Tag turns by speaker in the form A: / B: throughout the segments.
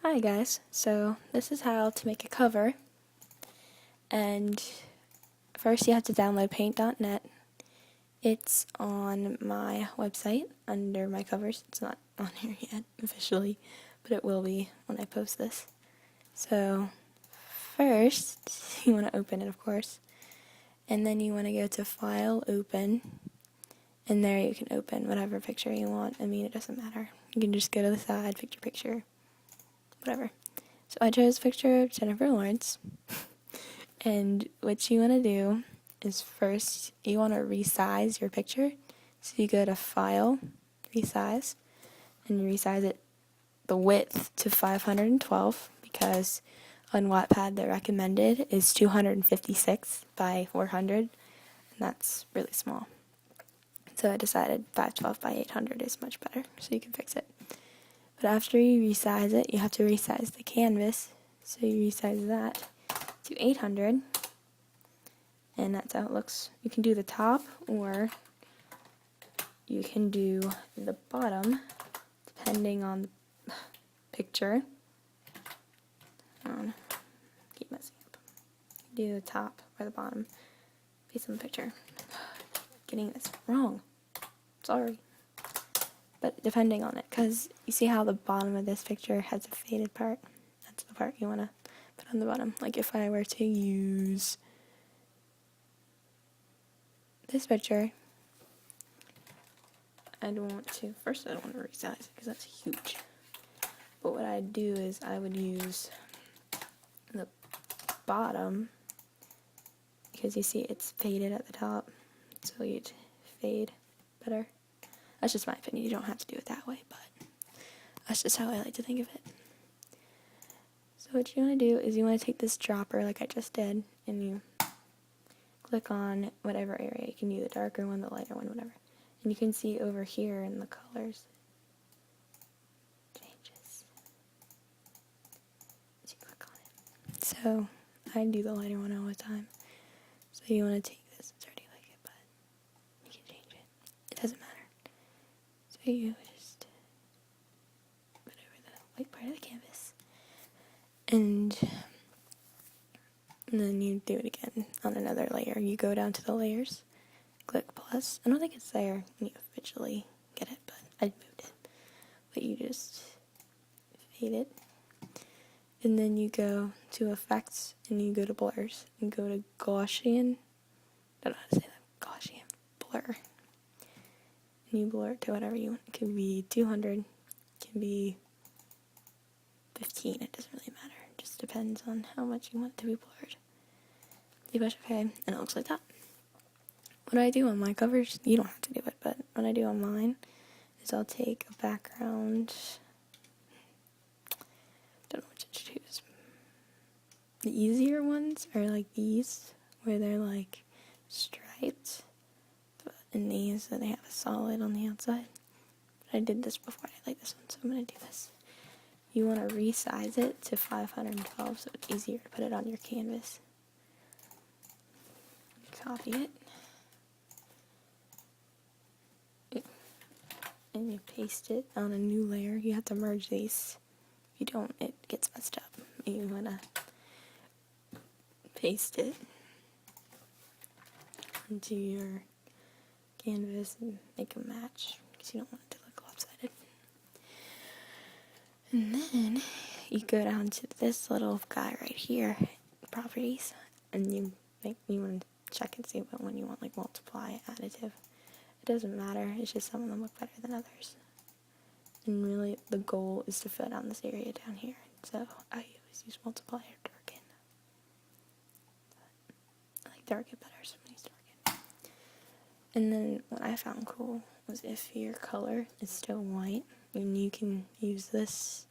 A: Hi guys, so this is how to make a cover, and first you have to download paint.net. It's on my website under my covers. It's not on here yet officially, but it will be when I post this. So first you want to open it, of course, and then you want to go to File, Open, and there you can open whatever picture you want. I mean, it doesn't matter. You can just go to the side, pick your picture, whatever. So I chose a picture of Jennifer Lawrence, and what you want to do is first you want to resize your picture. So you go to File, Resize, and you resize it the width to 512 because on Wattpad the recommended is 256 by 400, and that's really small. So I decided 512 by 800 is much better, so you can fix it. But after you resize it, you have to resize the canvas. So you resize that to 800, and that's how it looks. You can do the top, or you can do the bottom, depending on the picture. Keep messing up. Do the top or the bottom, based on the picture. Getting this wrong. Sorry. But depending on it, because you see how the bottom of this picture has a faded part? That's the part you want to put on the bottom. Like if I were to use this picture, first I don't want to resize it because that's huge. But what I'd do is I would use the bottom, because you see it's faded at the top, so you'd fade better. That's just my opinion. You don't have to do it that way, but that's just how I like to think of it. So what you want to do is you want to take this dropper like I just did, and you click on whatever area. You can do the darker one, the lighter one, whatever. And you can see over here in the colors changes as you click on it. So I do the lighter one all the time. So you want to take this. It's already like it, but you can change it. It doesn't matter. So you just put over the white part of the canvas, and then you do it again on another layer. You go down to the layers, click plus. I don't think it's there when you officially get it, but I moved it. But you just fade it, and then you go to effects, and you go to blurs, and go to Gaussian. I don't know how to say that. Gaussian blur. And you blur it to whatever you want. It can be 200, it can be 15, it doesn't really matter. It just depends on how much you want it to be blurred. You push OK, and it looks like that. What I do on my covers, you don't have to do it, but what I do on mine is I'll take a background, don't know which to choose. The easier ones are like these, where they're like striped. In these, they have a solid on the outside. But I did this before. I like this one, so I'm going to do this. You want to resize it to 512, so it's easier to put it on your canvas. Copy it. And you paste it on a new layer. You have to merge these. If you don't, it gets messed up. You want to paste it into your canvas and make a match, because you don't want it to look lopsided. And then you go down to this little guy right here, properties, and you want to check and see what one you want, like multiply, additive. It doesn't matter, it's just some of them look better than others. And really the goal is to fill down this area down here, so I always use multiply or darken. But I like darken better, so I'm going to use darken. And then what I found cool was if your color is still white, and you can use these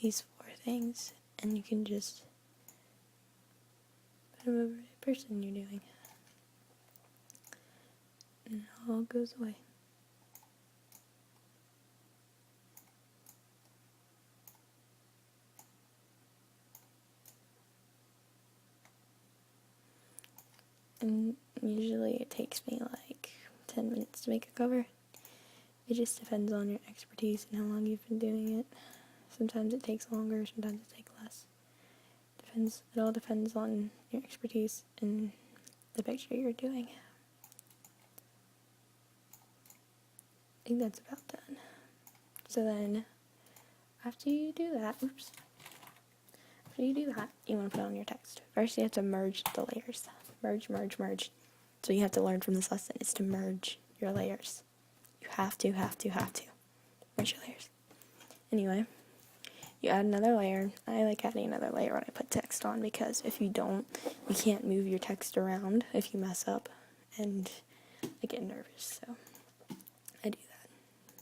A: 4 things, and you can just put them over the person you're doing. And it all goes away. And usually it takes me like 10 minutes to make a cover. It just depends on your expertise and how long you've been doing it. Sometimes it takes longer, sometimes it takes less. It all depends on your expertise and the picture you're doing. I think that's about done. So then, after you do that, you want to put on your text. First, you have to merge the layers. Merge. So you have to learn from this lesson is to merge your layers. You have to merge your layers. Anyway, you add another layer. I like adding another layer when I put text on because if you don't, you can't move your text around if you mess up, and I get nervous, so I do that.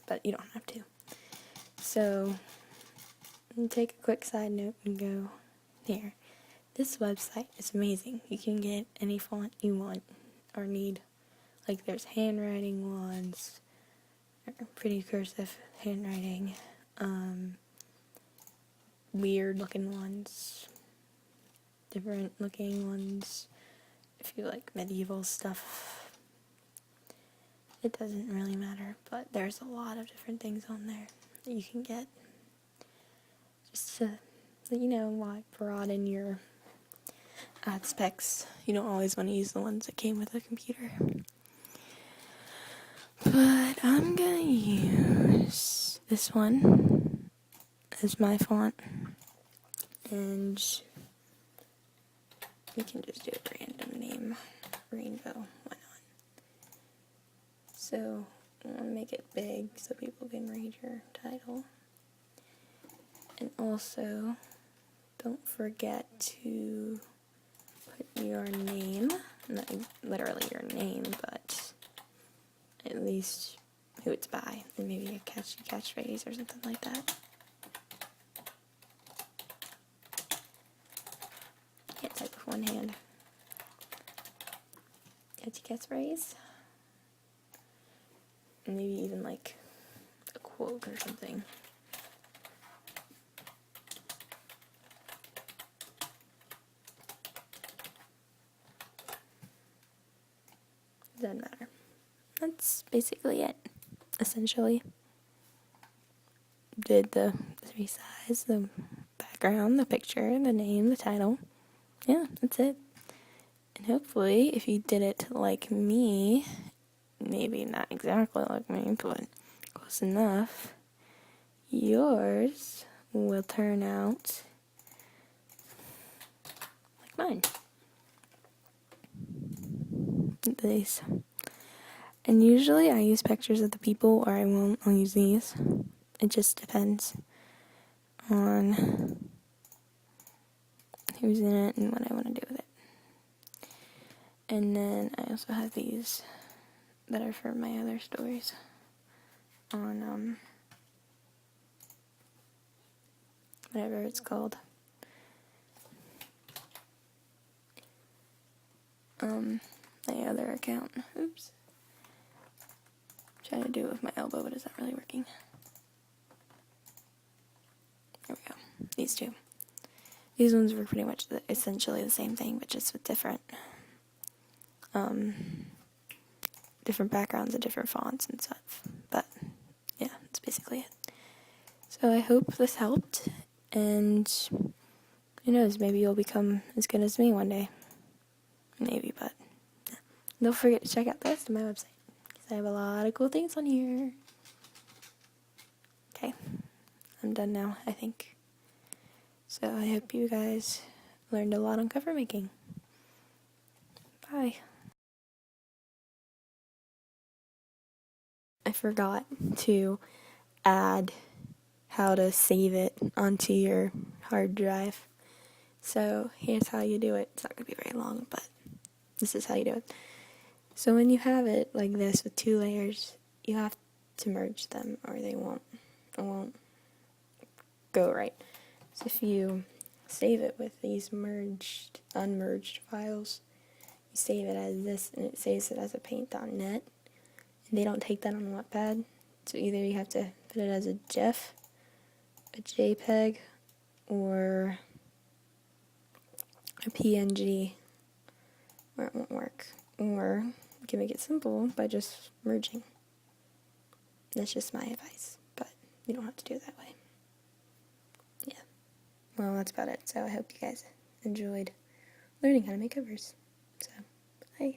A: But you don't have to. So, take a quick side note and go here. This website is amazing. You can get any font you want or need. Like there's handwriting ones, pretty cursive handwriting, weird looking ones, different looking ones. If you like medieval stuff, it doesn't really matter, but there's a lot of different things on there that you can get just to, broaden your ad specs. You don't always want to use the ones that came with the computer. But I'm gonna use this one as my font, and we can just do a random name, Rainbow, why not? So, I want to make it big so people can read your title. And also, don't forget to put your name, not literally your name, but at least who it's by, and maybe a catchy catchphrase or something like that. Can't type with one hand. Catchy catchphrase. And maybe even like a quote or something. Doesn't matter. That's basically it, essentially. Did the 3 sides, the background, the picture, the name, the title. Yeah, that's it. And hopefully, if you did it like me, maybe not exactly like me, but close enough, yours will turn out like mine. These. And usually I use pictures of the people, or I won't. I'll use these. It just depends on who's in it and what I want to do with it. And then I also have these that are for my other stories on whatever it's called. My other account. Oops. Trying to do it with my elbow, but it's not really working. There we go. These two. These ones were pretty much essentially the same thing, but just with different backgrounds and different fonts and stuff. But yeah, that's basically it. So I hope this helped, and who knows, maybe you'll become as good as me one day. Maybe, but yeah. Don't forget to check out the rest of my website, because I have a lot of cool things on here. Okay, I'm done now, I think. So I hope you guys learned a lot on cover making. Bye. I forgot to add how to save it onto your hard drive. So here's how you do it. It's not going to be very long, but this is how you do it. So when you have it like this with 2 layers, you have to merge them or it won't go right. So if you save it with these unmerged files, you save it as this, and it saves it as a paint.net. And they don't take that on Wattpad, so either you have to put it as a GIF, a JPEG, or a PNG, or it won't work. Or you can make it simple by just merging. That's just my advice, but you don't have to do it that way. well, that's about it. So I hope you guys enjoyed learning how to make covers. So, bye.